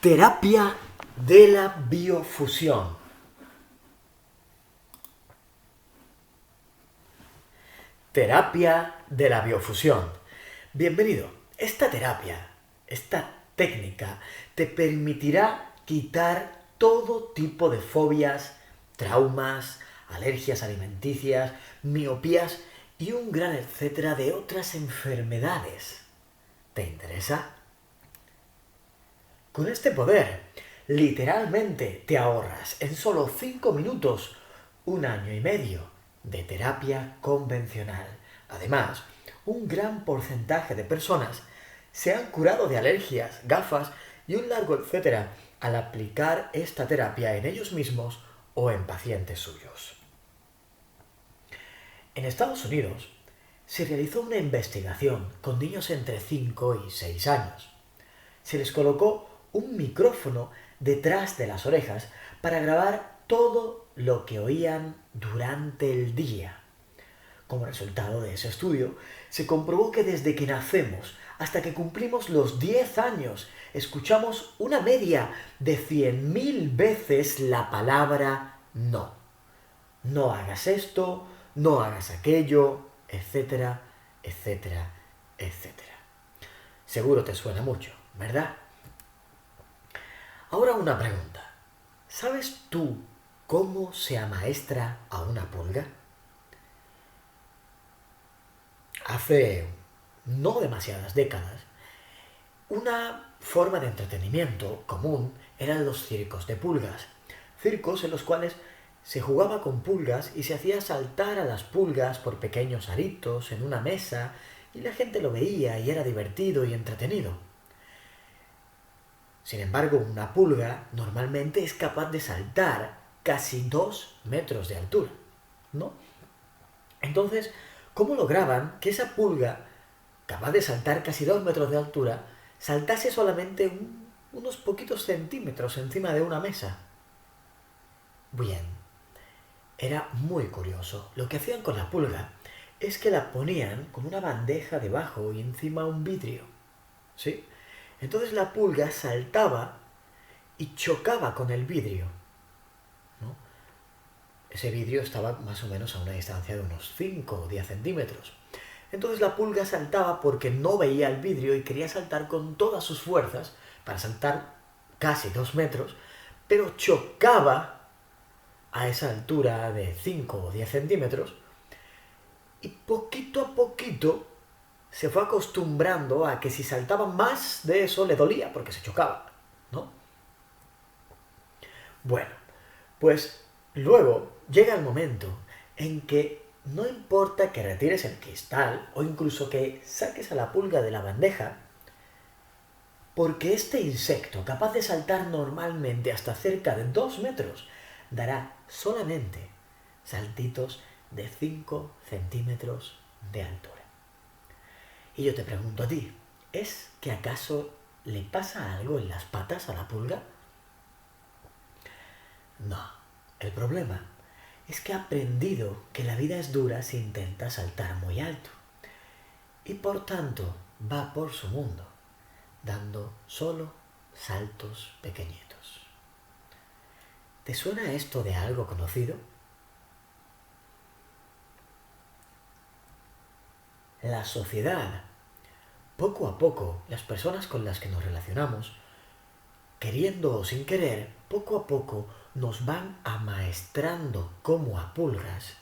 Terapia de la biofusión. Terapia de la biofusión. Bienvenido. Esta terapia, esta técnica, te permitirá quitar todo tipo de fobias, traumas, alergias alimenticias, miopías y un gran etcétera de otras enfermedades. ¿Te interesa? Con este poder, literalmente te ahorras en solo 5 minutos 1 año y medio de terapia convencional. Además, un gran porcentaje de personas se han curado de alergias, gafas y un largo etcétera al aplicar esta terapia en ellos mismos o en pacientes suyos. En Estados Unidos se realizó una investigación con niños entre 5 y 6 años. Se les colocó un micrófono detrás de las orejas para grabar todo lo que oían durante el día. Como resultado de ese estudio, se comprobó que desde que nacemos hasta que cumplimos los 10 años, escuchamos una media de 100.000 veces la palabra no. No hagas esto, no hagas aquello, etcétera, etcétera, etcétera. Seguro te suena mucho, ¿verdad? Ahora una pregunta. ¿Sabes tú cómo se amaestra a una pulga? Hace no demasiadas décadas, una forma de entretenimiento común eran los circos de pulgas. Circos en los cuales se jugaba con pulgas y se hacía saltar a las pulgas por pequeños aritos en una mesa y la gente lo veía y era divertido y entretenido. Sin embargo, una pulga normalmente es capaz de saltar casi 2 metros de altura, ¿no? Entonces, ¿cómo lograban que esa pulga, capaz de saltar casi 2 metros de altura, saltase solamente unos poquitos centímetros encima de una mesa? Bien, era muy curioso. Lo que hacían con la pulga es que la ponían con una bandeja debajo y encima un vidrio, ¿sí? Entonces la pulga saltaba y chocaba con el vidrio, ¿no? Ese vidrio estaba más o menos a una distancia de unos 5 o 10 centímetros. Entonces la pulga saltaba porque no veía el vidrio y quería saltar con todas sus fuerzas para saltar casi 2 metros, pero chocaba a esa altura de 5 o 10 centímetros y poquito a poquito se fue acostumbrando a que si saltaba más de eso le dolía porque se chocaba, ¿no? Bueno, pues luego llega el momento en que no importa que retires el cristal o incluso que saques a la pulga de la bandeja, porque este insecto, capaz de saltar normalmente hasta cerca de 2 metros, dará solamente saltitos de 5 centímetros de altura. Y yo te pregunto a ti, ¿es que acaso le pasa algo en las patas a la pulga? No, el problema es que ha aprendido que la vida es dura si intenta saltar muy alto. Y por tanto va por su mundo, dando solo saltos pequeñitos. ¿Te suena esto de algo conocido? La sociedad, poco a poco, las personas con las que nos relacionamos, queriendo o sin querer, poco a poco nos van amaestrando como a pulgas,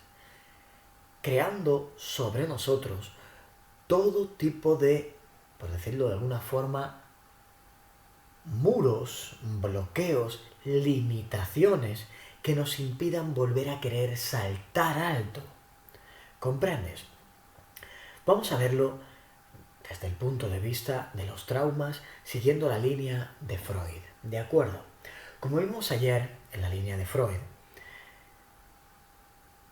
creando sobre nosotros todo tipo de, por decirlo de alguna forma, muros, bloqueos, limitaciones que nos impidan volver a querer saltar alto. ¿Comprendes? Vamos a verlo desde el punto de vista de los traumas, siguiendo la línea de Freud. ¿De acuerdo? Como vimos ayer en la línea de Freud,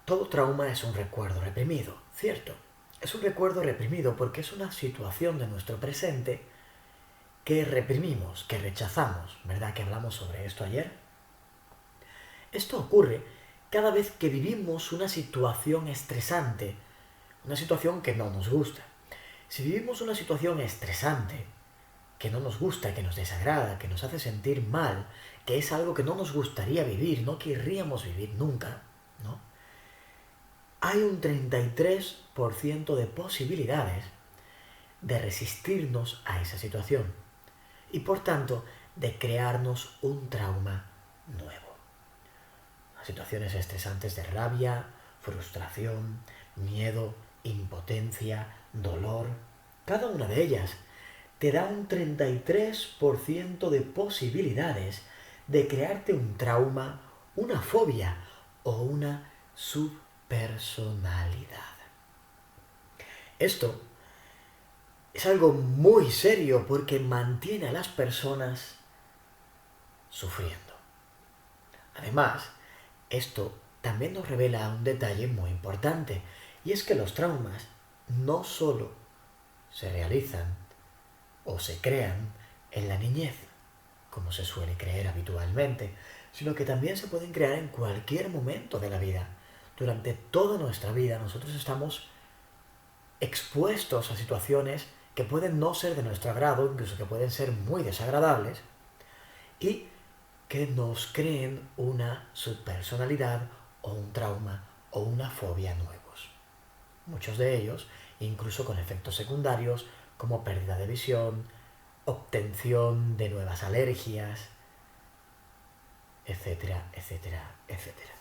todo trauma es un recuerdo reprimido, ¿cierto? Es un recuerdo reprimido porque es una situación de nuestro presente que reprimimos, que rechazamos, ¿verdad que hablamos sobre esto ayer? Esto ocurre cada vez que vivimos una situación estresante, una situación que no nos gusta. Si vivimos una situación estresante, que no nos gusta, que nos desagrada, que nos hace sentir mal, que es algo que no nos gustaría vivir, no querríamos vivir nunca, ¿no? Hay un 33% de posibilidades de resistirnos a esa situación y por tanto de crearnos un trauma nuevo. Situaciones estresantes de rabia, frustración, miedo, impotencia, dolor, cada una de ellas te da un 33% de posibilidades de crearte un trauma, una fobia o una subpersonalidad. Esto es algo muy serio porque mantiene a las personas sufriendo. Además, esto también nos revela un detalle muy importante, y es que los traumas no solo se realizan o se crean en la niñez, como se suele creer habitualmente, sino que también se pueden crear en cualquier momento de la vida. Durante toda nuestra vida nosotros estamos expuestos a situaciones que pueden no ser de nuestro agrado, incluso que pueden ser muy desagradables, y que nos creen una subpersonalidad o un trauma o una fobia nuevos. Muchos de ellos, incluso con efectos secundarios como pérdida de visión, obtención de nuevas alergias, etcétera, etcétera, etcétera.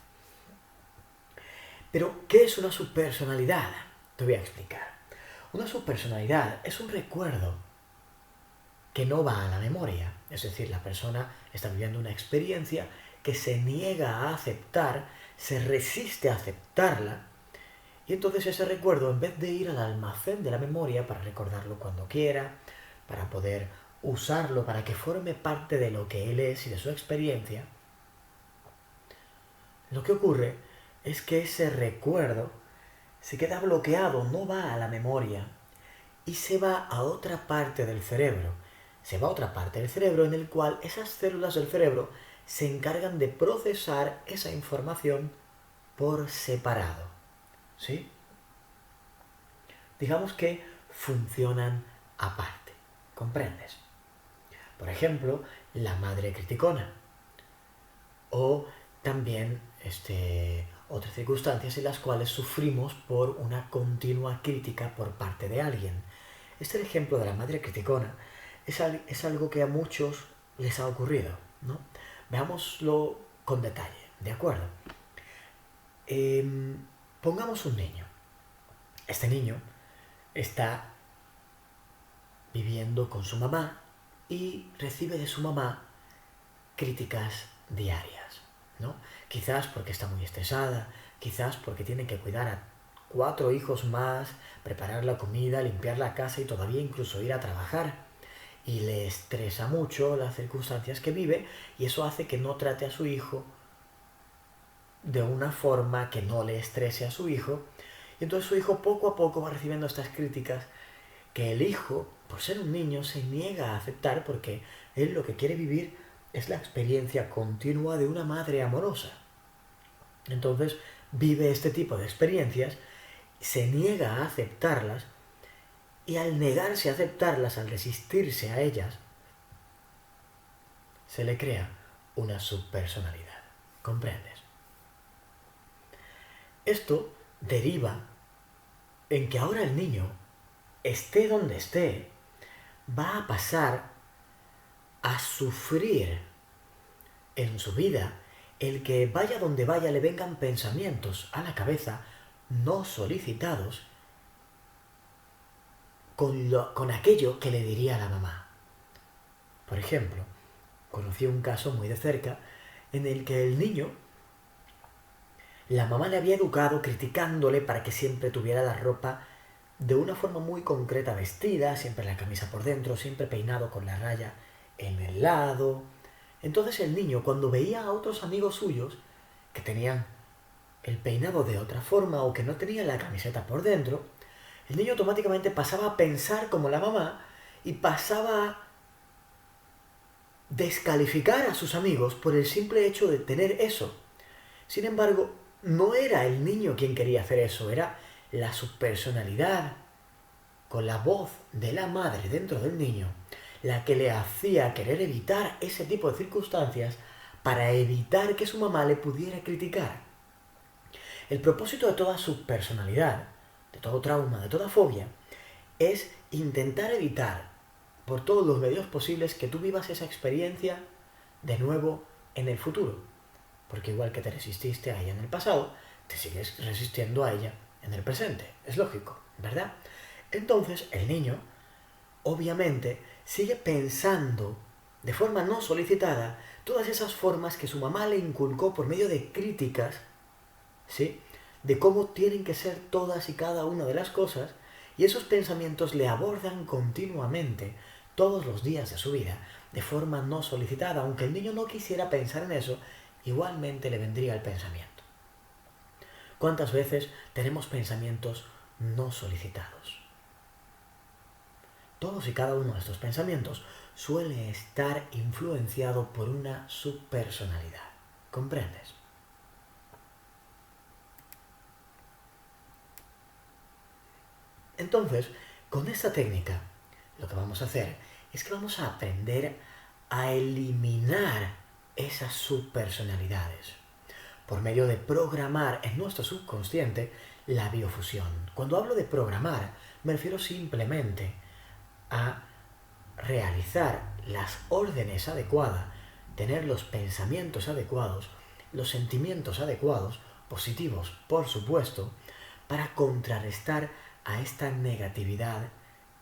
Pero, ¿qué es una subpersonalidad? Te voy a explicar. Una subpersonalidad es un recuerdo que no va a la memoria. Es decir, la persona está viviendo una experiencia que se niega a aceptar, se resiste a aceptarla, y entonces ese recuerdo, en vez de ir al almacén de la memoria para recordarlo cuando quiera, para poder usarlo, para que forme parte de lo que él es y de su experiencia, lo que ocurre es que ese recuerdo se queda bloqueado, no va a la memoria y se va a otra parte del cerebro. Se va a otra parte del cerebro en el cual esas células del cerebro se encargan de procesar esa información por separado. ¿Sí? Digamos que funcionan aparte. ¿Comprendes? Por ejemplo, la madre criticona. O también otras circunstancias en las cuales sufrimos por una continua crítica por parte de alguien. Este ejemplo de la madre criticona es algo que a muchos les ha ocurrido, ¿no? Veámoslo con detalle, ¿de acuerdo? Pongamos un niño. Este niño está viviendo con su mamá y recibe de su mamá críticas diarias, ¿no? Quizás porque está muy estresada, quizás porque tiene que cuidar a 4 hijos más, preparar la comida, limpiar la casa y todavía incluso ir a trabajar. Y le estresa mucho las circunstancias que vive y eso hace que no trate a su hijo de una forma que no le estrese a su hijo. Y entonces su hijo poco a poco va recibiendo estas críticas que el hijo, por ser un niño, se niega a aceptar porque él lo que quiere vivir es la experiencia continua de una madre amorosa. Entonces vive este tipo de experiencias, se niega a aceptarlas y al negarse a aceptarlas, al resistirse a ellas, se le crea una subpersonalidad. ¿Comprendes? Esto deriva en que ahora el niño, esté donde esté, va a pasar a sufrir en su vida el que vaya donde vaya le vengan pensamientos a la cabeza no solicitados con aquello que le diría a la mamá. Por ejemplo, conocí un caso muy de cerca en el que el niño, la mamá le había educado criticándole para que siempre tuviera la ropa de una forma muy concreta vestida, siempre la camisa por dentro, siempre peinado con la raya en el lado. Entonces el niño, cuando veía a otros amigos suyos que tenían el peinado de otra forma o que no tenían la camiseta por dentro, el niño automáticamente pasaba a pensar como la mamá y pasaba a descalificar a sus amigos por el simple hecho de tener eso. Sin embargo, no era el niño quien quería hacer eso, era la subpersonalidad con la voz de la madre dentro del niño, la que le hacía querer evitar ese tipo de circunstancias para evitar que su mamá le pudiera criticar. El propósito de toda su personalidad, de todo trauma, de toda fobia, es intentar evitar por todos los medios posibles que tú vivas esa experiencia de nuevo en el futuro. Porque igual que te resististe a ella en el pasado, te sigues resistiendo a ella en el presente. Es lógico, ¿verdad? Entonces el niño, obviamente, sigue pensando de forma no solicitada todas esas formas que su mamá le inculcó por medio de críticas, ¿sí? De cómo tienen que ser todas y cada una de las cosas, y esos pensamientos le abordan continuamente todos los días de su vida de forma no solicitada. Aunque el niño no quisiera pensar en eso, igualmente le vendría el pensamiento. ¿Cuántas veces tenemos pensamientos no solicitados? Todos y cada uno de estos pensamientos suele estar influenciado por una subpersonalidad. ¿Comprendes? Entonces, con esta técnica, lo que vamos a hacer es que vamos a aprender a eliminar esas subpersonalidades por medio de programar en nuestro subconsciente la biofusión. Cuando hablo de programar, me refiero simplemente a realizar las órdenes adecuadas, tener los pensamientos adecuados, los sentimientos adecuados, positivos, por supuesto, para contrarrestar a esta negatividad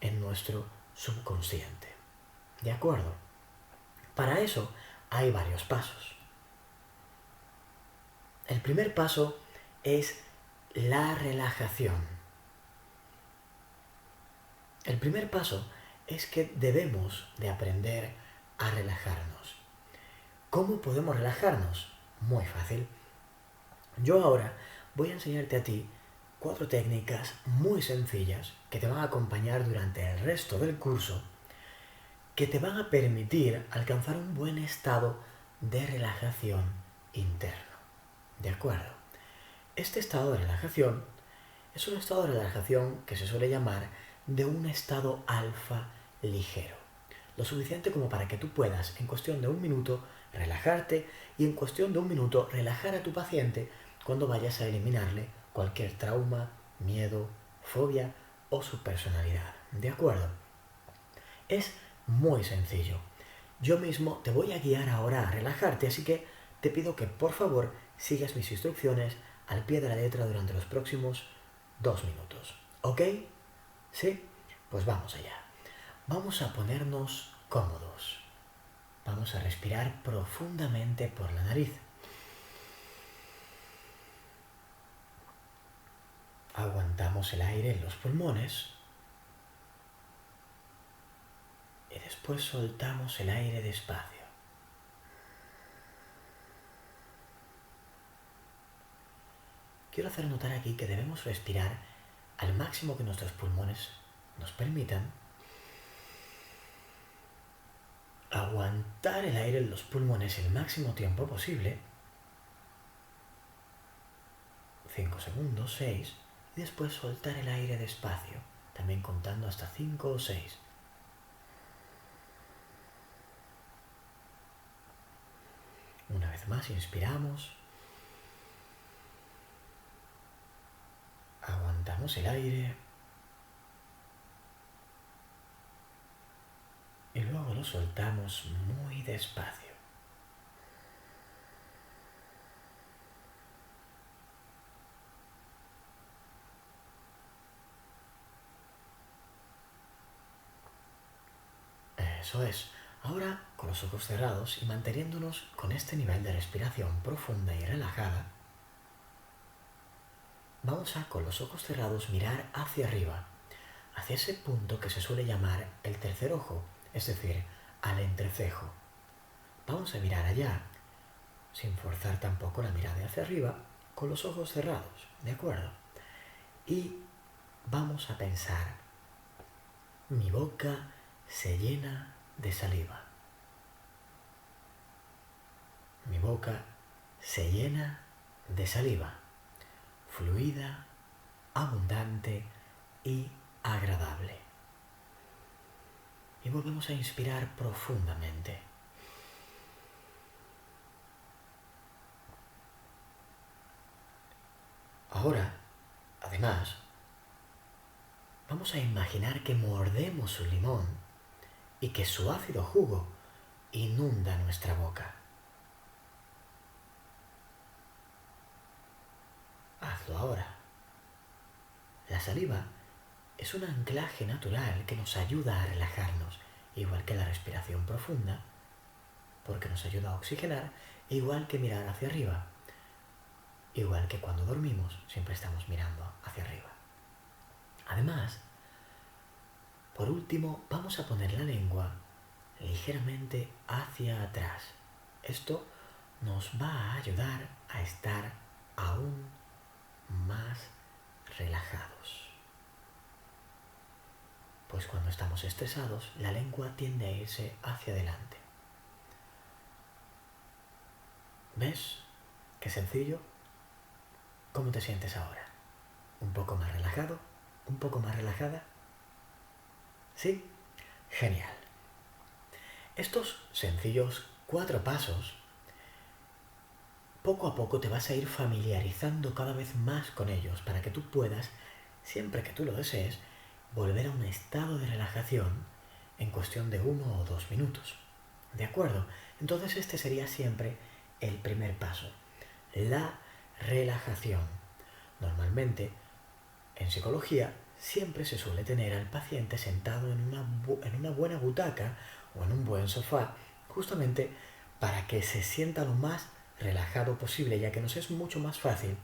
en nuestro subconsciente. ¿De acuerdo? Para eso hay varios pasos. El primer paso es la relajación. El primer paso es que debemos de aprender a relajarnos. ¿Cómo podemos relajarnos? Muy fácil. Yo ahora voy a enseñarte a ti 4 técnicas muy sencillas que te van a acompañar durante el resto del curso, que te van a permitir alcanzar un buen estado de relajación interno. ¿De acuerdo? Este estado de relajación es un estado de relajación que se suele llamar de un estado alfa ligero. Lo suficiente como para que tú puedas, en cuestión de un minuto, relajarte y en cuestión de un minuto relajar a tu paciente cuando vayas a eliminarle cualquier trauma, miedo, fobia o su personalidad. ¿De acuerdo? Es muy sencillo. Yo mismo te voy a guiar ahora a relajarte, así que te pido que por favor sigas mis instrucciones al pie de la letra durante los próximos 2 minutos. ¿Ok? ¿Sí? Pues vamos allá. Vamos a ponernos cómodos. Vamos a respirar profundamente por la nariz. Aguantamos el aire en los pulmones y después soltamos el aire despacio. Quiero hacer notar aquí que debemos respirar al máximo que nuestros pulmones nos permitan. Aguantar el aire en los pulmones el máximo tiempo posible. 5 segundos, 6. Y después soltar el aire despacio, también contando hasta 5 o 6. Una vez más, inspiramos. Aguantamos el aire. Y luego lo soltamos muy despacio. Eso es. Ahora, con los ojos cerrados y manteniéndonos con este nivel de respiración profunda y relajada, vamos a, con los ojos cerrados, mirar hacia arriba, hacia ese punto que se suele llamar el tercer ojo, es decir, al entrecejo. Vamos a mirar allá, sin forzar tampoco la mirada hacia arriba, con los ojos cerrados, ¿de acuerdo? Y vamos a pensar, mi boca se llena de saliva. Mi boca se llena de saliva, fluida, abundante y agradable. y volvemos a inspirar profundamente. Ahora, además, vamos a imaginar que mordemos un limón y que su ácido jugo inunda nuestra boca. Hazlo ahora. La saliva es un anclaje natural que nos ayuda a relajarnos, igual que la respiración profunda, porque nos ayuda a oxigenar, igual que mirar hacia arriba, igual que cuando dormimos siempre estamos mirando hacia arriba. Además, por último, vamos a poner la lengua ligeramente hacia atrás. Esto nos va a ayudar a estar aún más relajados. Pues cuando estamos estresados, la lengua tiende a irse hacia adelante. ¿Ves? Qué sencillo. ¿Cómo te sientes ahora? ¿Un poco más relajado? ¿Un poco más relajada? ¿Sí? Genial. Estos sencillos 4 pasos, poco a poco te vas a ir familiarizando cada vez más con ellos para que tú puedas, siempre que tú lo desees, volver a un estado de relajación en cuestión de 1 o 2 minutos. ¿De acuerdo? Entonces este sería siempre el primer paso, la relajación. Normalmente, en psicología, siempre se suele tener al paciente sentado en una buena butaca o en un buen sofá, justamente para que se sienta lo más relajado posible, ya que nos es mucho más fácil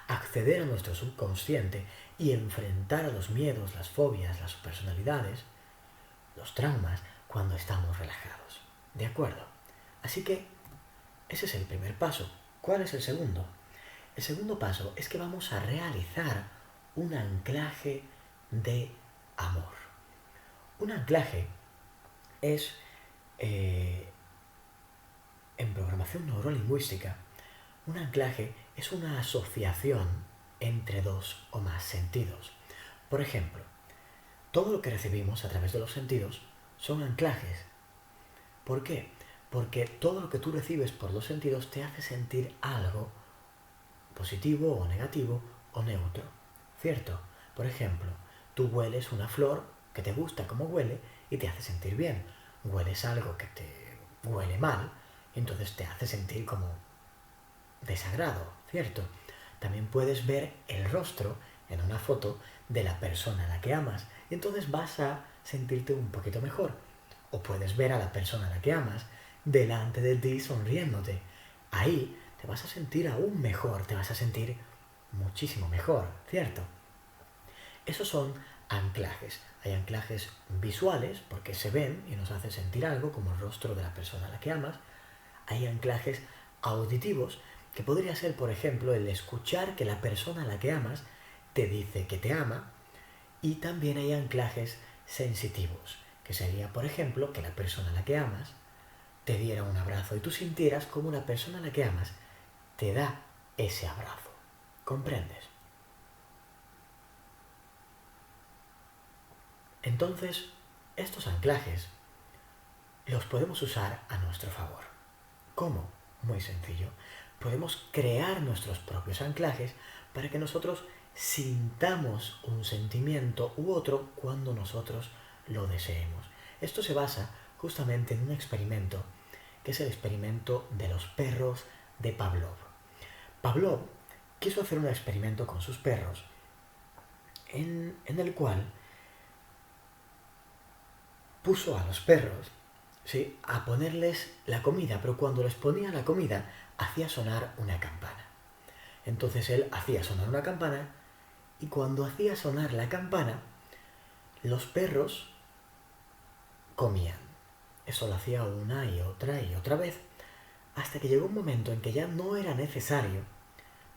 acceder a nuestro subconsciente y enfrentar a los miedos, las fobias, las personalidades, los traumas, cuando estamos relajados. ¿De acuerdo? Así que ese es el primer paso. ¿Cuál es el segundo? El segundo paso es que vamos a realizar un anclaje de amor. Un anclaje es, en programación neurolingüística, un anclaje es una asociación entre 2 o más sentidos. Por ejemplo, todo lo que recibimos a través de los sentidos son anclajes. ¿Por qué? Porque todo lo que tú recibes por los sentidos te hace sentir algo positivo o negativo o neutro, ¿cierto? Por ejemplo, tú hueles una flor que te gusta como huele y te hace sentir bien. Hueles algo que te huele mal y entonces te hace sentir como desagrado, ¿cierto? También puedes ver el rostro en una foto de la persona a la que amas y entonces vas a sentirte un poquito mejor. O puedes ver a la persona a la que amas delante de ti sonriéndote. Ahí te vas a sentir aún mejor, te vas a sentir muchísimo mejor, ¿cierto? Esos son anclajes. Hay anclajes visuales, porque se ven y nos hace sentir algo, como el rostro de la persona a la que amas. Hay anclajes auditivos, que podría ser, por ejemplo, el escuchar que la persona a la que amas te dice que te ama. Y también hay anclajes sensitivos, que sería, por ejemplo, que la persona a la que amas te diera un abrazo y tú sintieras como la persona a la que amas te da ese abrazo. ¿Comprendes? Entonces, estos anclajes los podemos usar a nuestro favor. ¿Cómo? Muy sencillo. Podemos crear nuestros propios anclajes para que nosotros sintamos un sentimiento u otro cuando nosotros lo deseemos. Esto se basa justamente en un experimento, que es el experimento de los perros de Pavlov. Pavlov quiso hacer un experimento con sus perros en el cual puso a los perros, ¿sí?, a ponerles la comida, pero cuando les ponía la comida hacía sonar una campana. Entonces él hacía sonar una campana y cuando hacía sonar la campana, los perros comían. Eso lo hacía una y otra vez, hasta que llegó un momento en que ya no era necesario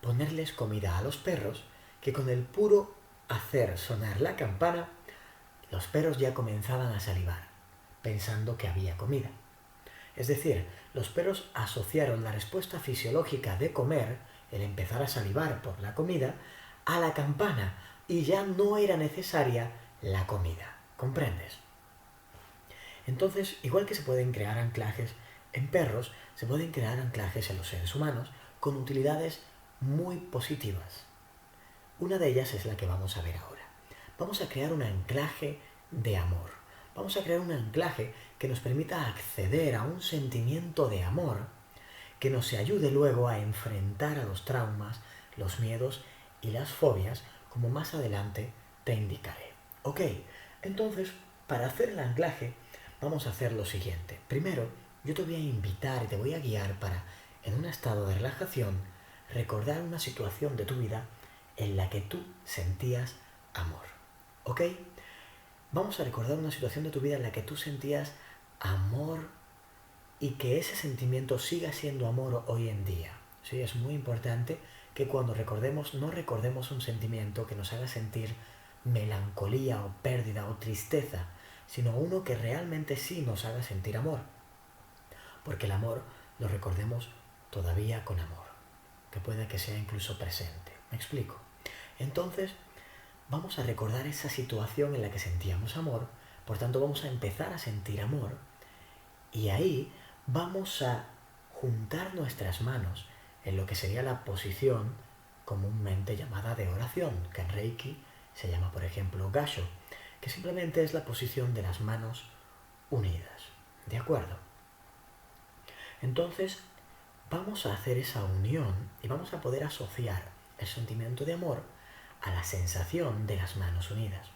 ponerles comida a los perros, que con el puro hacer sonar la campana, los perros ya comenzaban a salivar, pensando que había comida. Es decir, los perros asociaron la respuesta fisiológica de comer, el empezar a salivar por la comida, a la campana, y ya no era necesaria la comida. ¿Comprendes? Entonces, igual que se pueden crear anclajes en perros, se pueden crear anclajes en los seres humanos con utilidades muy positivas. Una de ellas es la que vamos a ver ahora. Vamos a crear un anclaje de amor. Vamos a crear un anclaje que nos permita acceder a un sentimiento de amor que nos ayude luego a enfrentar a los traumas, los miedos y las fobias, como más adelante te indicaré. Ok, entonces, para hacer el anclaje, vamos a hacer lo siguiente. Primero, yo te voy a invitar y te voy a guiar para, en un estado de relajación, recordar una situación de tu vida en la que tú sentías amor. ¿Ok? Vamos a recordar una situación de tu vida en la que tú sentías amor y que ese sentimiento siga siendo amor hoy en día. ¿Sí? Es muy importante que cuando recordemos, no recordemos un sentimiento que nos haga sentir melancolía o pérdida o tristeza, sino uno que realmente sí nos haga sentir amor. Porque el amor lo recordemos todavía con amor, que puede que sea incluso presente. ¿Me explico? Entonces, vamos a recordar esa situación en la que sentíamos amor, por tanto vamos a empezar a sentir amor y ahí vamos a juntar nuestras manos en lo que sería la posición comúnmente llamada de oración, que en Reiki se llama, por ejemplo, Gassho, que simplemente es la posición de las manos unidas. ¿De acuerdo? Entonces, vamos a hacer esa unión y vamos a poder asociar el sentimiento de amor a la sensación de las manos unidas.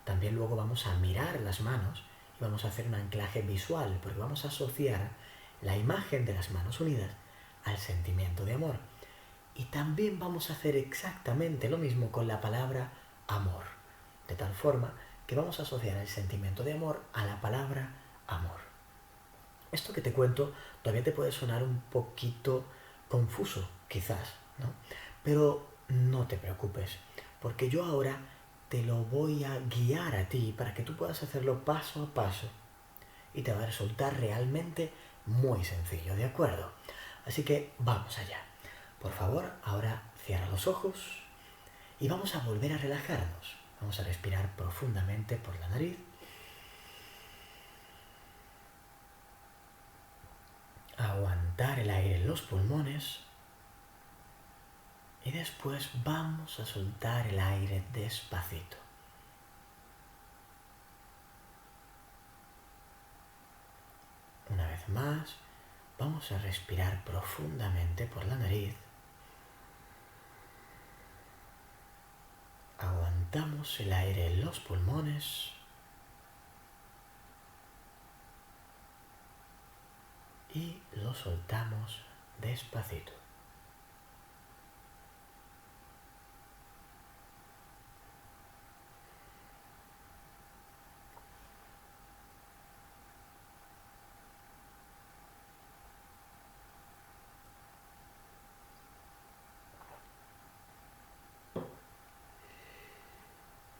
También luego vamos a mirar las manos y vamos a hacer un anclaje visual, porque vamos a asociar la imagen de las manos unidas al sentimiento de amor. Y también vamos a hacer exactamente lo mismo con la palabra amor, de tal forma que vamos a asociar el sentimiento de amor a la palabra amor. Esto que te cuento todavía te puede sonar un poquito confuso, quizás, ¿no? Pero no te preocupes, porque yo ahora te lo voy a guiar a ti para que tú puedas hacerlo paso a paso y te va a resultar realmente muy sencillo, ¿de acuerdo? Así que vamos allá. Por favor, ahora cierra los ojos y vamos a volver a relajarnos. Vamos a respirar profundamente por la nariz. Aguantar el aire en los pulmones y después vamos a soltar el aire despacito. Una vez más, vamos a respirar profundamente por la nariz. Aguantamos el aire en los pulmones y lo soltamos despacito.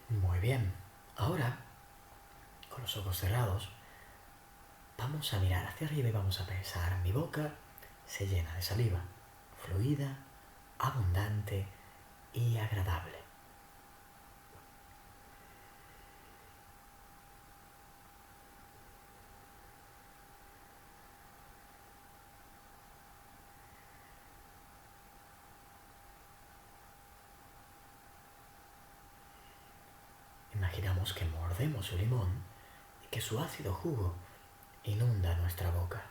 Muy bien. Ahora, con los ojos cerrados, vamos a mirar hacia arriba y vamos a pensar, mi boca se llena de saliva, fluida, abundante y agradable. Imaginamos que mordemos un limón y que su ácido jugo inunda nuestra boca.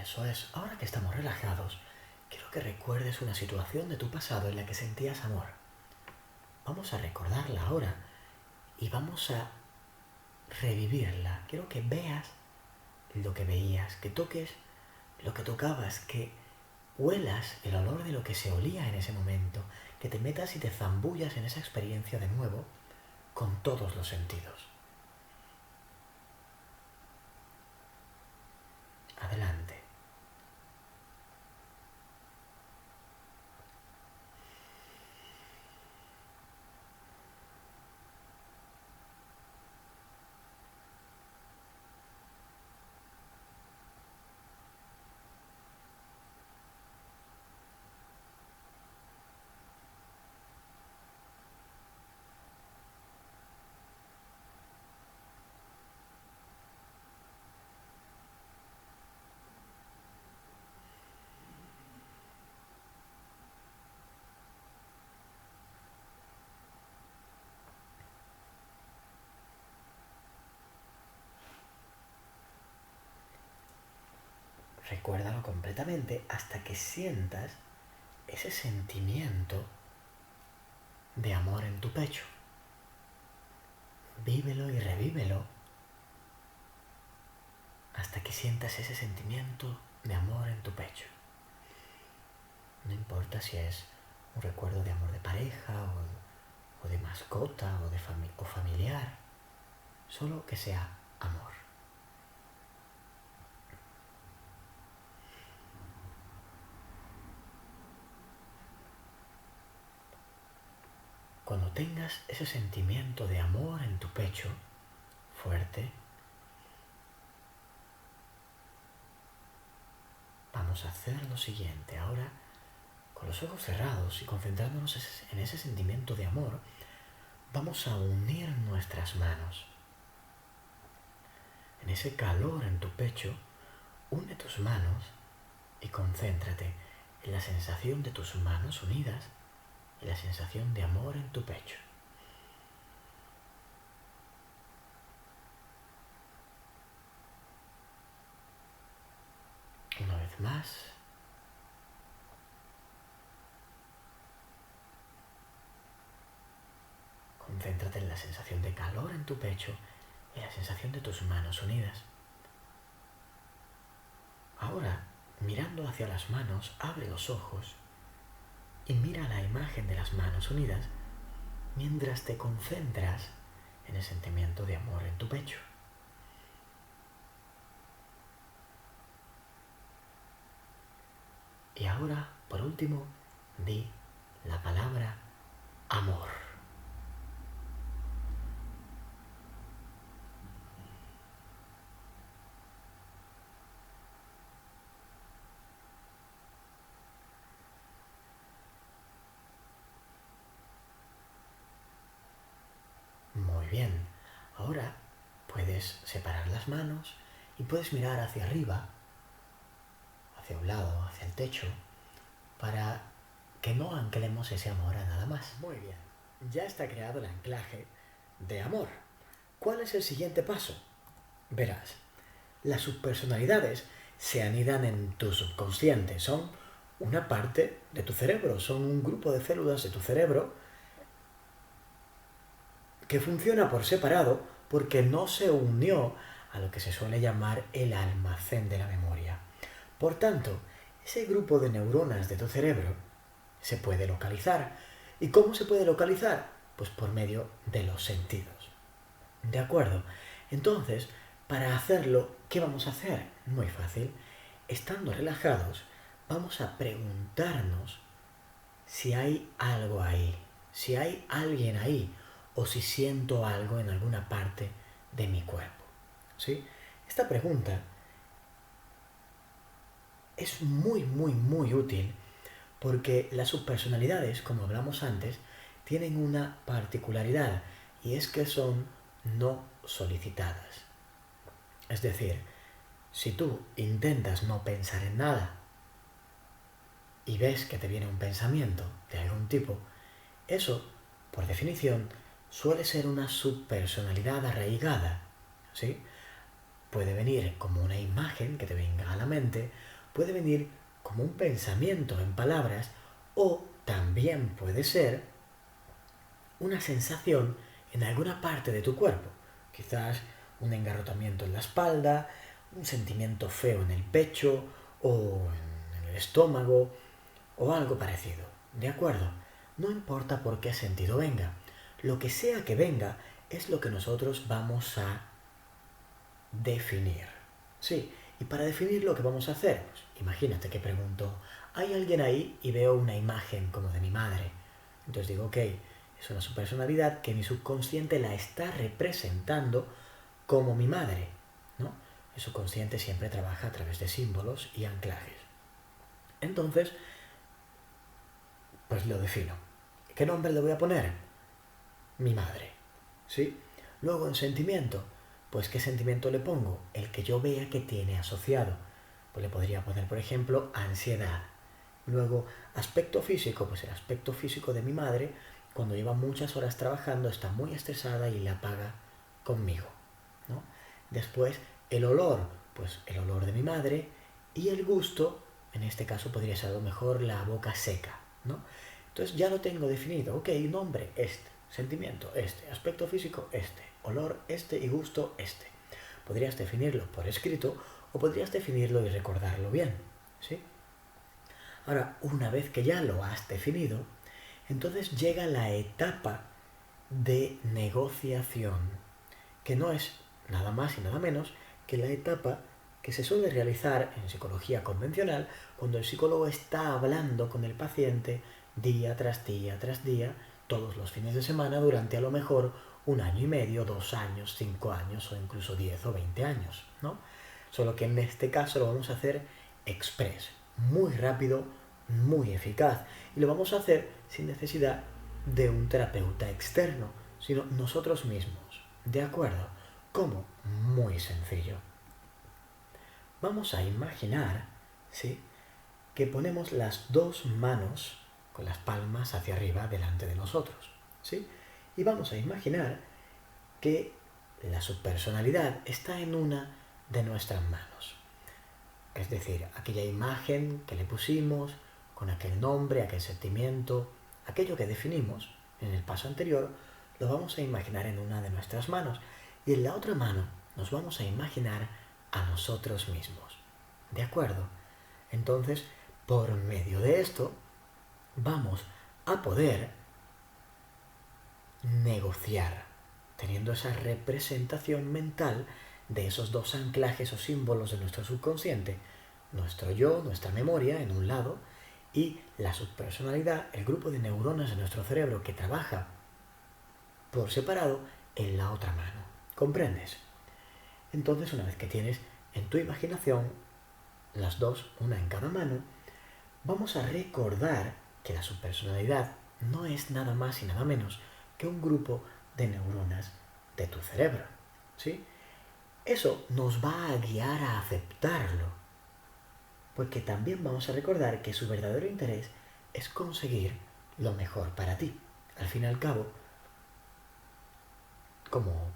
Eso es, ahora que estamos relajados, quiero que recuerdes una situación de tu pasado en la que sentías amor. Vamos a recordarla ahora y vamos a revivirla. Quiero que veas lo que veías, que toques lo que tocabas, que huelas el olor de lo que se olía en ese momento, que te metas y te zambullas en esa experiencia de nuevo con todos los sentidos. Adelante. Recuérdalo completamente hasta que sientas ese sentimiento de amor en tu pecho. Vívelo y revívelo hasta que sientas ese sentimiento de amor en tu pecho. No importa si es un recuerdo de amor de pareja o de mascota o familiar, solo que sea amor. Cuando tengas ese sentimiento de amor en tu pecho, fuerte, vamos a hacer lo siguiente. Ahora, con los ojos cerrados y concentrándonos en ese sentimiento de amor, vamos a unir nuestras manos. En ese calor en tu pecho, une tus manos y concéntrate en la sensación de tus manos unidas y la sensación de amor en tu pecho. Una vez más. Concéntrate en la sensación de calor en tu pecho y la sensación de tus manos unidas. Ahora, mirando hacia las manos, abre los ojos y mira la imagen de las manos unidas mientras te concentras en el sentimiento de amor en tu pecho. Y ahora, por último, di la palabra amor. Muy bien. Ahora puedes separar las manos y puedes mirar hacia arriba, hacia un lado, hacia el techo, para que no anclemos ese amor a nada más. Muy bien. Ya está creado el anclaje de amor. ¿Cuál es el siguiente paso? Verás, las subpersonalidades se anidan en tu subconsciente. Son una parte de tu cerebro, son un grupo de células de tu cerebro que funciona por separado porque no se unió a lo que se suele llamar el almacén de la memoria. Por tanto, ese grupo de neuronas de tu cerebro se puede localizar. ¿Y cómo se puede localizar? Pues por medio de los sentidos. ¿De acuerdo? Entonces, para hacerlo, ¿qué vamos a hacer? Muy fácil. Estando relajados, vamos a preguntarnos si hay algo ahí, si hay alguien ahí, o si siento algo en alguna parte de mi cuerpo. ¿Sí? Esta pregunta es muy útil porque las subpersonalidades, como hablamos antes, tienen una particularidad y es que son no solicitadas. Es decir, si tú intentas no pensar en nada y ves que te viene un pensamiento de algún tipo, eso, por definición, suele ser una subpersonalidad arraigada, ¿sí? Puede venir como una imagen que te venga a la mente, puede venir como un pensamiento en palabras o también puede ser una sensación en alguna parte de tu cuerpo. Quizás un engarrotamiento en la espalda, un sentimiento feo en el pecho o en el estómago o algo parecido. ¿De acuerdo? No importa por qué sentido venga. Lo que sea que venga es lo que nosotros vamos a definir. Sí, Y para definirlo, ¿qué vamos a hacer? Pues imagínate que pregunto, ¿hay alguien ahí? Y veo una imagen como de mi madre. Entonces digo, ok, es una subpersonalidad que mi subconsciente la está representando como mi madre, ¿no? El subconsciente siempre trabaja a través de símbolos y anclajes. Entonces, pues lo defino. ¿Qué nombre le voy a poner? Mi madre, ¿sí? Luego en sentimiento, pues ¿qué sentimiento le pongo? El que yo vea que tiene asociado. Pues le podría poner, por ejemplo, ansiedad. Luego, aspecto físico, pues el aspecto físico de mi madre, cuando lleva muchas horas trabajando, está muy estresada y la paga conmigo, ¿no? Después, el olor, pues el olor de mi madre. Y el gusto, en este caso podría ser a lo mejor la boca seca, ¿no? Entonces ya lo tengo definido. Ok, nombre, este. Sentimiento, este. Aspecto físico, este. Olor, este. Y gusto, este. Podrías definirlo por escrito o podrías definirlo y recordarlo bien, ¿sí? Ahora, una vez que ya lo has definido, entonces llega la etapa de negociación, que no es nada más y nada menos que la etapa que se suele realizar en psicología convencional cuando el psicólogo está hablando con el paciente día tras día tras día, todos los fines de semana, durante a lo mejor 1 año y medio, 2 años, 5 años o incluso 10 o 20 años, ¿no? Solo que en este caso lo vamos a hacer express, muy rápido, muy eficaz, y lo vamos a hacer sin necesidad de un terapeuta externo, sino nosotros mismos. ¿De acuerdo? ¿Cómo? Muy sencillo. Vamos a imaginar, ¿sí?, que ponemos las dos manos con las palmas hacia arriba delante de nosotros, ¿sí? Y vamos a imaginar que la subpersonalidad está en una de nuestras manos. Es decir, aquella imagen que le pusimos, con aquel nombre, aquel sentimiento, aquello que definimos en el paso anterior, lo vamos a imaginar en una de nuestras manos. Y en la otra mano nos vamos a imaginar a nosotros mismos. ¿De acuerdo? Entonces, por medio de esto, vamos a poder negociar, teniendo esa representación mental de esos dos anclajes o símbolos de nuestro subconsciente, nuestro yo, nuestra memoria en un lado, y la subpersonalidad, el grupo de neuronas de nuestro cerebro que trabaja por separado en la otra mano. ¿Comprendes? Entonces, una vez que tienes en tu imaginación las dos, una en cada mano, vamos a recordar que la subpersonalidad no es nada más y nada menos que un grupo de neuronas de tu cerebro, ¿sí? Eso nos va a guiar a aceptarlo, porque también vamos a recordar que su verdadero interés es conseguir lo mejor para ti. Al fin y al cabo, como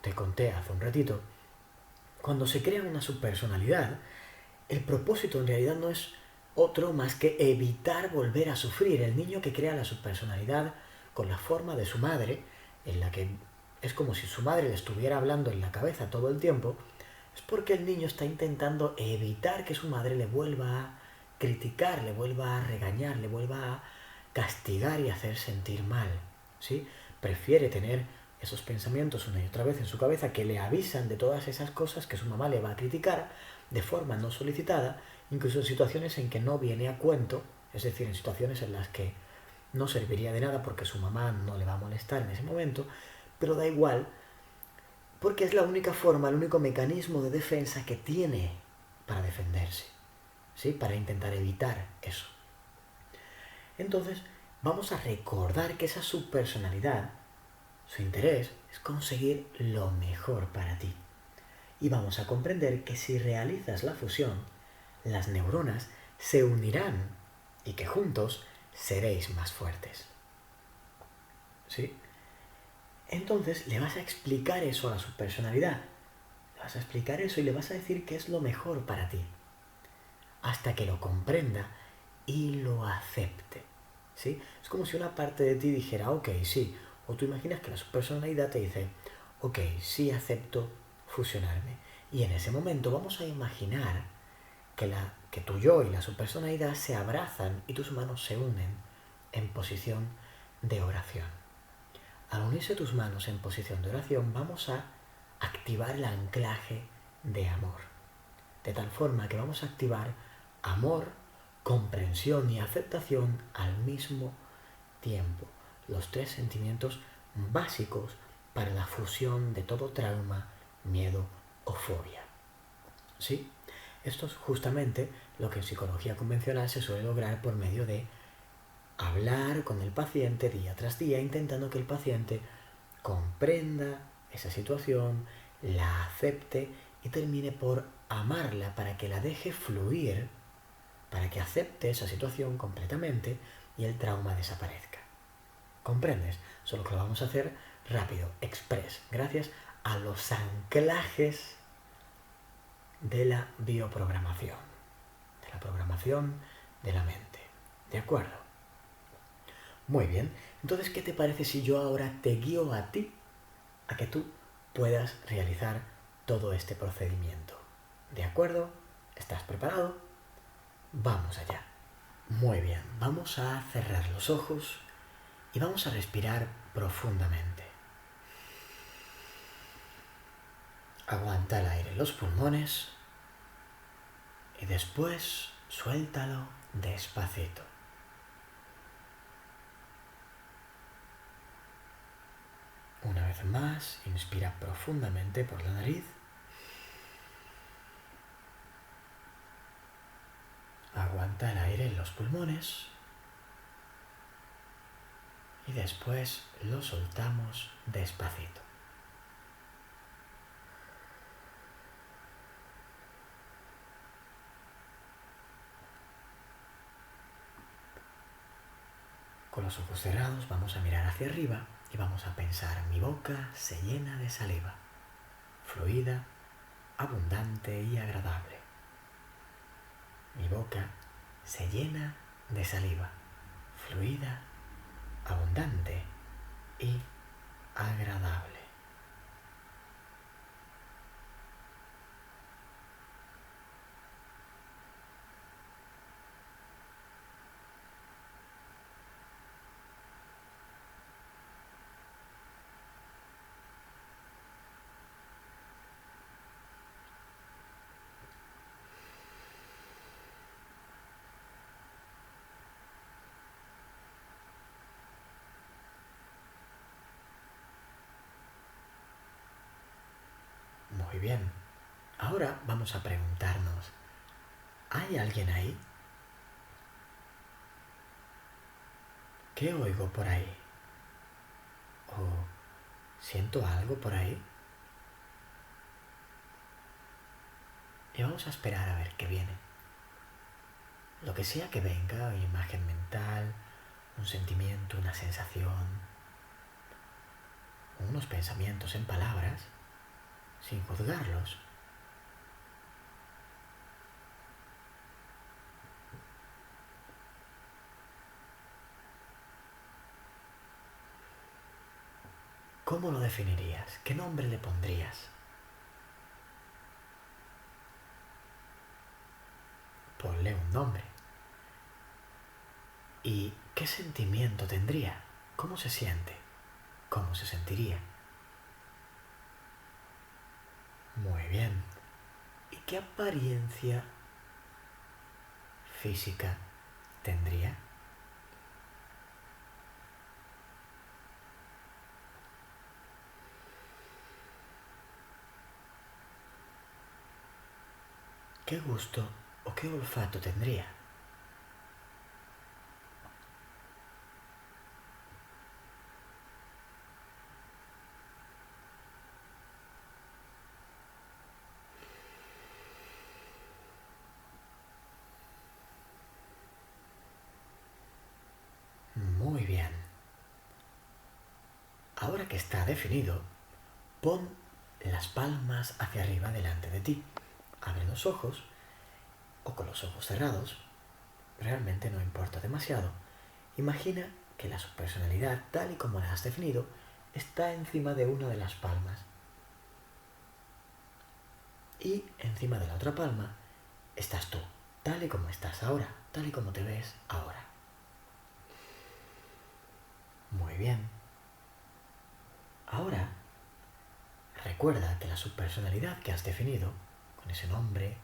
te conté hace un ratito, cuando se crea una subpersonalidad, el propósito en realidad no es otro más que evitar volver a sufrir. El niño que crea la subpersonalidad con la forma de su madre, en la que es como si su madre le estuviera hablando en la cabeza todo el tiempo, es porque el niño está intentando evitar que su madre le vuelva a criticar, le vuelva a regañar, le vuelva a castigar y hacer sentir mal, ¿sí? Prefiere tener esos pensamientos una y otra vez en su cabeza que le avisan de todas esas cosas que su mamá le va a criticar de forma no solicitada, incluso en situaciones en que no viene a cuento, es decir, en situaciones en las que no serviría de nada porque su mamá no le va a molestar en ese momento, pero da igual, porque es la única forma, el único mecanismo de defensa que tiene para defenderse, ¿sí? Para intentar evitar eso. Entonces, vamos a recordar que esa subpersonalidad, su interés es conseguir lo mejor para ti. Y vamos a comprender que si realizas la fusión, las neuronas se unirán y que juntos seréis más fuertes. ¿Sí? Entonces le vas a explicar eso a la subpersonalidad. Le vas a explicar eso y le vas a decir que es lo mejor para ti. Hasta que lo comprenda y lo acepte. ¿Sí? Es como si una parte de ti dijera, ok, sí. O tú imaginas que la subpersonalidad te dice, ok, sí acepto fusionarme. Y en ese momento vamos a imaginar que tu yo y la subpersonalidad se abrazan y tus manos se unen en posición de oración. Al unirse tus manos en posición de oración, vamos a activar el anclaje de amor. de tal forma que vamos a activar amor, comprensión y aceptación al mismo tiempo. Los tres sentimientos básicos para la fusión de todo trauma, miedo o fobia. ¿Sí? Esto es justamente lo que en psicología convencional se suele lograr por medio de hablar con el paciente día tras día, intentando que el paciente comprenda esa situación, la acepte y termine por amarla para que la deje fluir, para que acepte esa situación completamente y el trauma desaparezca. ¿Comprendes? Solo que lo vamos a hacer rápido, express, gracias a los anclajes de la bioprogramación, de la programación de la mente. ¿De acuerdo? Muy bien. Entonces, ¿qué te parece si yo ahora te guío a ti a que tú puedas realizar todo este procedimiento? ¿De acuerdo? ¿Estás preparado? Vamos allá. Muy bien. Vamos a cerrar los ojos y vamos a respirar profundamente. Aguanta el aire en los pulmones y después suéltalo despacito. Una vez más, inspira profundamente por la nariz. Aguanta el aire en los pulmones y después lo soltamos despacito. Con los ojos cerrados vamos a mirar hacia arriba y vamos a pensar: mi boca se llena de saliva, fluida, abundante y agradable. Mi boca se llena de saliva, fluida, abundante y agradable. Muy bien. Ahora vamos a preguntarnos: ¿hay alguien ahí? ¿Qué oigo por ahí? ¿O siento algo por ahí? Y vamos a esperar a ver qué viene. Lo que sea que venga, una imagen mental, un sentimiento, una sensación, unos pensamientos en palabras, sin juzgarlos. ¿Cómo lo definirías? ¿Qué nombre le pondrías? Ponle un nombre. ¿Y qué sentimiento tendría? ¿Cómo se siente? ¿Cómo se sentiría? Muy bien. ¿Y qué apariencia física tendría? ¿Qué gusto o qué olfato tendría? Muy bien. Ahora que está definido, pon las palmas hacia arriba delante de ti. Abre los ojos o con los ojos cerrados. Realmente no importa demasiado. Imagina que la subpersonalidad, tal y como la has definido, está encima de una de las palmas. Y encima de la otra palma estás tú, tal y como estás ahora, tal y como te ves ahora. Muy bien. Ahora, recuerda que la subpersonalidad que has definido, con ese nombre,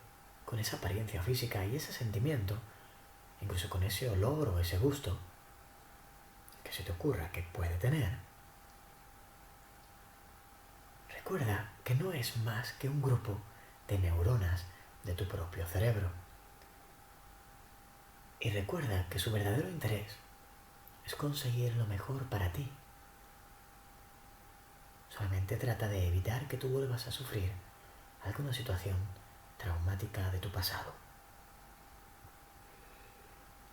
con esa apariencia física y ese sentimiento, incluso con ese olor o ese gusto que se te ocurra que puede tener, recuerda que no es más que un grupo de neuronas de tu propio cerebro. Y recuerda que su verdadero interés es conseguir lo mejor para ti. Solamente trata de evitar que tú vuelvas a sufrir alguna situación traumática de tu pasado.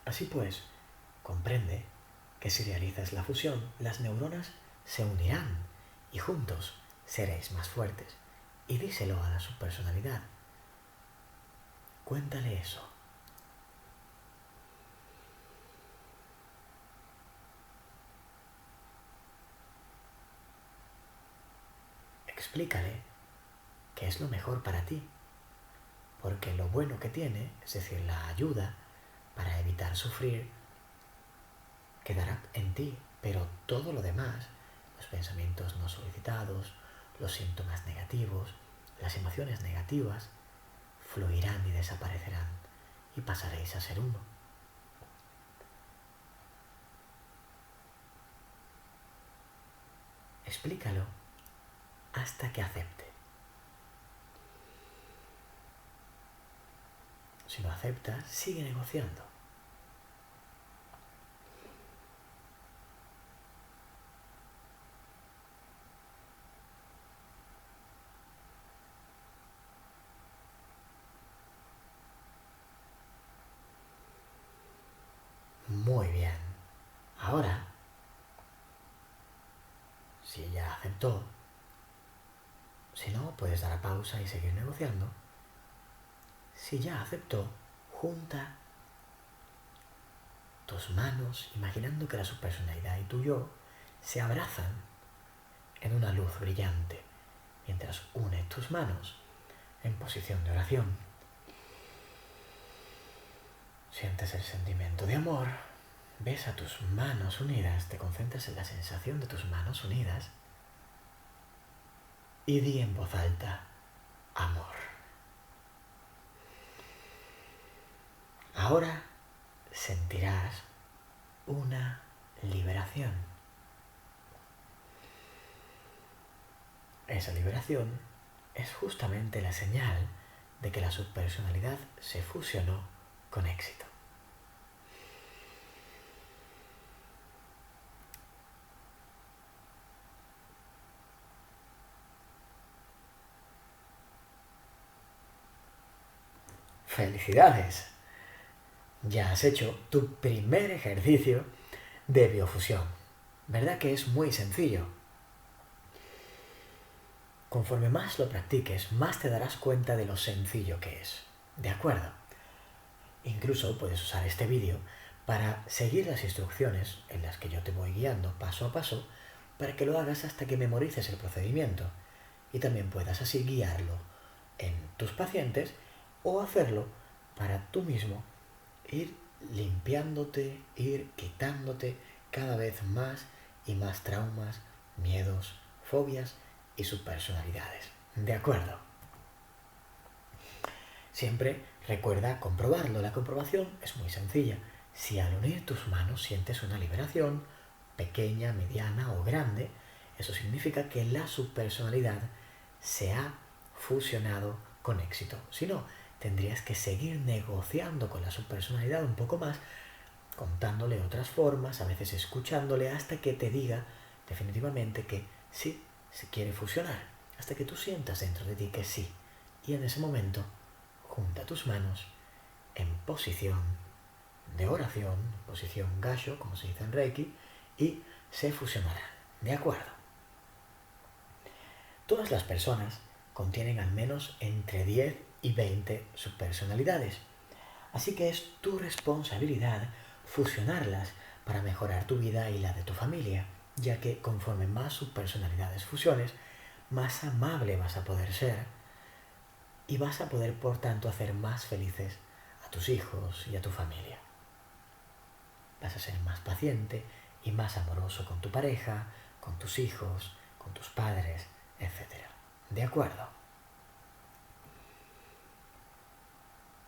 Así pues, comprende que si realizas la fusión, las neuronas se unirán y juntos seréis más fuertes. Y díselo a la subpersonalidad. Cuéntale eso. Explícale que es lo mejor para ti, porque lo bueno que tiene, es decir, la ayuda para evitar sufrir, quedará en ti, pero todo lo demás, los pensamientos no solicitados, los síntomas negativos, las emociones negativas, fluirán y desaparecerán y pasaréis a ser uno. Explícalo hasta que acepte. Si no acepta, sigue negociando. Muy bien. Ahora, si ella aceptó, si no, puedes dar a pausa y seguir negociando. Si ya aceptó, junta tus manos, imaginando que la subpersonalidad y tu yo se abrazan en una luz brillante, mientras unes tus manos en posición de oración. Sientes el sentimiento de amor, ves a tus manos unidas, te concentras en la sensación de tus manos unidas y di en voz alta, amor. Ahora sentirás una liberación. Esa liberación es justamente la señal de que la subpersonalidad se fusionó con éxito. ¡Felicidades! Ya has hecho tu primer ejercicio de biofusión. ¿Verdad que es muy sencillo? Conforme más lo practiques, más te darás cuenta de lo sencillo que es. ¿De acuerdo? Incluso puedes usar este vídeo para seguir las instrucciones en las que yo te voy guiando paso a paso para que lo hagas hasta que memorices el procedimiento y también puedas así guiarlo en tus pacientes o hacerlo para tú mismo ir limpiándote, ir quitándote cada vez más y más traumas, miedos, fobias y subpersonalidades. ¿De acuerdo? Siempre recuerda comprobarlo. La comprobación es muy sencilla. Si al unir tus manos sientes una liberación, pequeña, mediana o grande, eso significa que la subpersonalidad se ha fusionado con éxito. Si no, tendrías que seguir negociando con la subpersonalidad un poco más, contándole otras formas, a veces escuchándole hasta que te diga definitivamente que sí, se quiere fusionar, hasta que tú sientas dentro de ti que sí. Y en ese momento, junta tus manos en posición de oración, posición gassho, como se dice en Reiki, y se fusionarán. ¿De acuerdo? Todas las personas contienen al menos entre 10 y 20 subpersonalidades. Así que es tu responsabilidad fusionarlas para mejorar tu vida y la de tu familia, ya que conforme más subpersonalidades fusiones, más amable vas a poder ser y vas a poder, por tanto, hacer más felices a tus hijos y a tu familia. Vas a ser más paciente y más amoroso con tu pareja, con tus hijos, con tus padres, etc. ¿De acuerdo?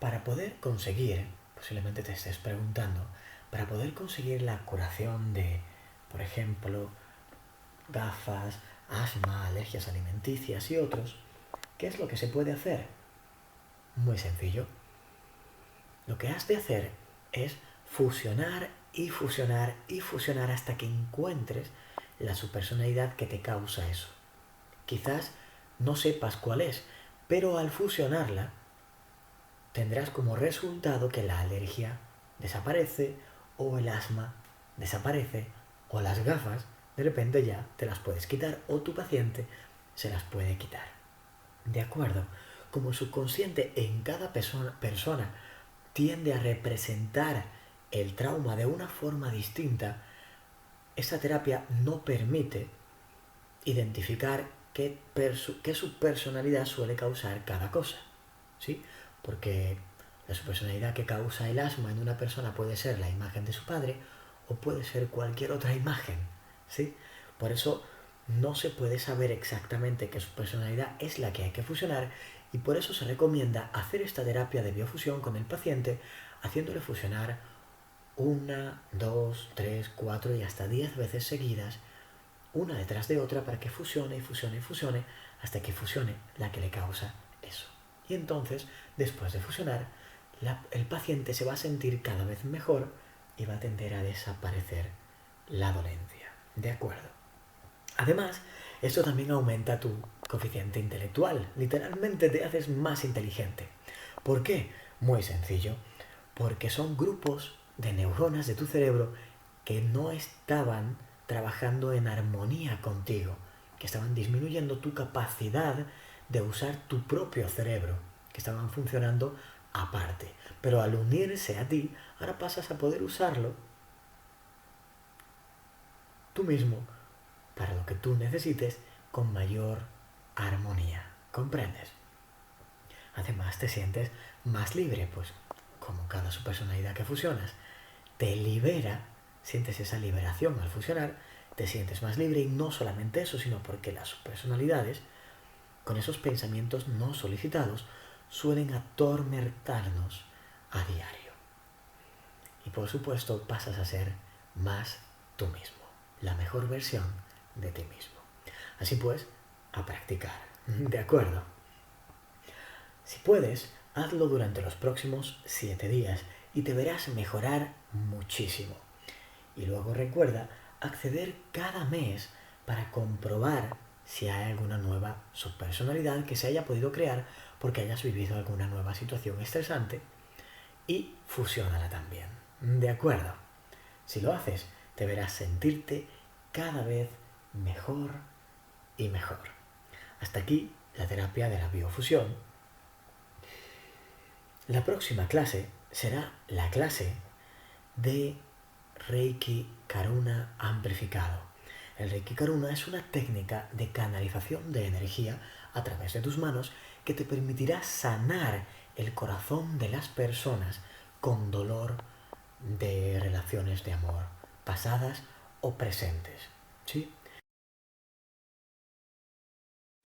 para poder conseguir, posiblemente te estés preguntando, para poder conseguir la curación de, por ejemplo, gafas, asma, alergias alimenticias y otros, ¿qué es lo que se puede hacer? Muy sencillo. Lo que has de hacer es fusionar y fusionar y fusionar hasta que encuentres la subpersonalidad que te causa eso. Quizás no sepas cuál es, pero al fusionarla tendrás como resultado que la alergia desaparece o el asma desaparece o las gafas de repente ya te las puedes quitar o tu paciente se las puede quitar. ¿De acuerdo? Como el subconsciente en cada persona tiende a representar el trauma de una forma distinta, esta terapia no permite identificar qué subpersonalidad suele causar cada cosa, ¿sí? Porque la subpersonalidad que causa el asma en una persona puede ser la imagen de su padre o puede ser cualquier otra imagen, ¿sí? Por eso no se puede saber exactamente qué subpersonalidad es la que hay que fusionar y por eso se recomienda hacer esta terapia de biofusión con el paciente haciéndole fusionar 1, 2, 3, 4 y hasta 10 veces seguidas, una detrás de otra, para que fusione y fusione y fusione hasta que fusione la que le causa eso. Y entonces, después de fusionar, el paciente se va a sentir cada vez mejor y va a tender a desaparecer la dolencia. ¿De acuerdo? Además, esto también aumenta tu coeficiente intelectual. Literalmente te haces más inteligente. ¿Por qué? Muy sencillo. Porque son grupos de neuronas de tu cerebro que no estaban trabajando en armonía contigo, que estaban disminuyendo tu capacidad de usar tu propio cerebro, que estaban funcionando aparte. Pero al unirse a ti, ahora pasas a poder usarlo tú mismo para lo que tú necesites con mayor armonía. ¿Comprendes? Además te sientes más libre, pues como cada subpersonalidad que fusionas te libera, sientes esa liberación al fusionar, te sientes más libre y no solamente eso, sino porque las subpersonalidades, con esos pensamientos no solicitados, suelen atormentarnos a diario. Y por supuesto pasas a ser más tú mismo, la mejor versión de ti mismo. Así pues, a practicar. ¿De acuerdo? Si puedes, hazlo durante los próximos 7 días y te verás mejorar muchísimo. Y luego recuerda acceder cada mes para comprobar si hay alguna nueva subpersonalidad que se haya podido crear porque hayas vivido alguna nueva situación estresante y fusiónala también. ¿De acuerdo? Si lo haces, te verás sentirte cada vez mejor y mejor. Hasta aquí la terapia de la biofusión. La próxima clase será la clase de Reiki Karuna amplificado. El Reiki Karuna es una técnica de canalización de energía a través de tus manos que te permitirá sanar el corazón de las personas con dolor de relaciones de amor, pasadas o presentes. ¿Sí?